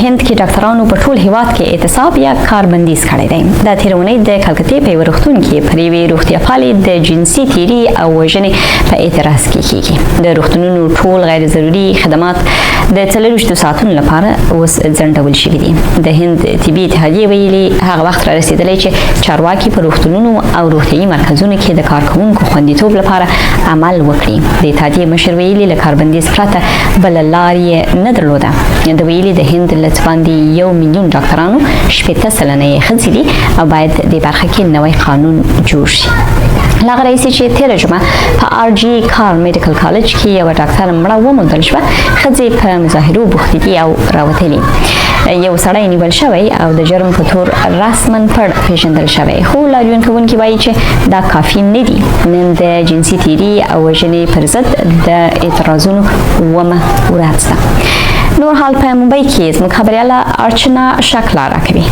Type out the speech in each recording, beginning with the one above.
هند کې ډاکټرانو په ټول هیواد کې اعتصاب یا کار بندیز کړی دی. د تیرونې د کلکتې په یو روغتون کې پر یوې روغتیاپالې د جنسي تیري او وژنې په اعتراض کې کیږي. د روغتونونو ټول غیر ضروري خدمات د 24 ساعتونو لپاره اوس ځنډول شوي دي. د هند طبي اتحادیې ویلي هغه وخت را رسیدلی چې چارواکي په روغتونونو او روغتیايي مرکزونو کې د کارکوونکو خوندیتوب لپاره عمل وکړي. د اتحادیې مشر ویلي له کاربندیز پرته بله لار یې نه درلوده. د ویلي د هند له څه باندې 1 میلیون ډاکټرانو 80 سلنه یې ښځې دي او باید د برخه کې نوی قانون جوړ شي. لا رئیس چې تیره جمعه په آر جی کار میډیکل کالج کې یو ډاکټر مړه وموندل شوه. ښځې په مظاهرو بوختې دي او راوتلي. یو سړی نیول شوی او د جرم په تور رسما پړ پیژندل شوی، خو لاریون کوونکي وایي چې دا کافي نه دي. نن د جنسي تیري او وژنې پر ضد د اعتراضونو 9مه ورځ ده. نور حال په ممبئی کې زموږ خبریاله ارچنا شکلا راکوي.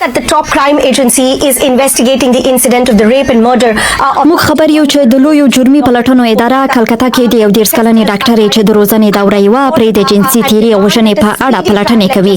That the top crime agency is investigating the incident of the rape and murder موږ خبر یو چې د لویو جرمي پلټنو اداره کلکتا کې د یو 10 کلنې ډاکټرې چې د روزنې دوره یې وه پرې د جنسي تیري او وژنې په اړه پلټنې کوي.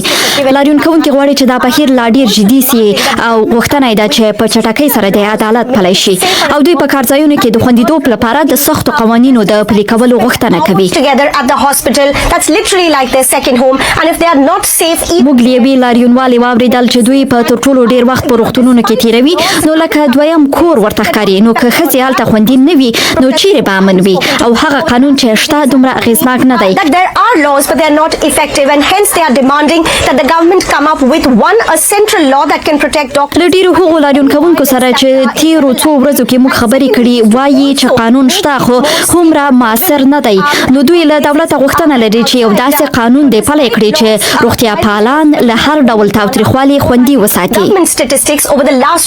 لاریون کوونکي غواړي چې دا بهیر لا ډیر جدي سي او غوښتنه ده چې په چټکۍ سره د عدالت پلی شي او دوی په کارځایونو کې د خوندیتوب لپاره د سختو قوانینو د پلي کولو غوښتنه کوي. together at the hospital that's literally like their second home and if they are not safe موږ لیوي لاریونوالې واوریدل چې دوی په تر ټولو ډیر وخت په روغتونونو کې تیروي، نو لکه دویم کور ورته ښکاري. نو که ښځې هلته خوندي نه وي نو چیرې به امن وي؟ او هغه قانون چې شته دومره اغېزناک نه دی. that there are laws but they are not effective and hence they are demanding that the government come up with a central law that can protect doctors. له ډیرو هغو لاریون کوونکو سره چې تیرو څو ورځو کې موږ خبرې کړي وایي چې قانون شته خو هومره مؤثر نه دی. نو دوی له دولته غوښتنه لري چې یو داسې قانون دی پلی کړي چې روغتیا پالان له هر ډول تاوتریخوالي خوندي وساتي. Statistics over the last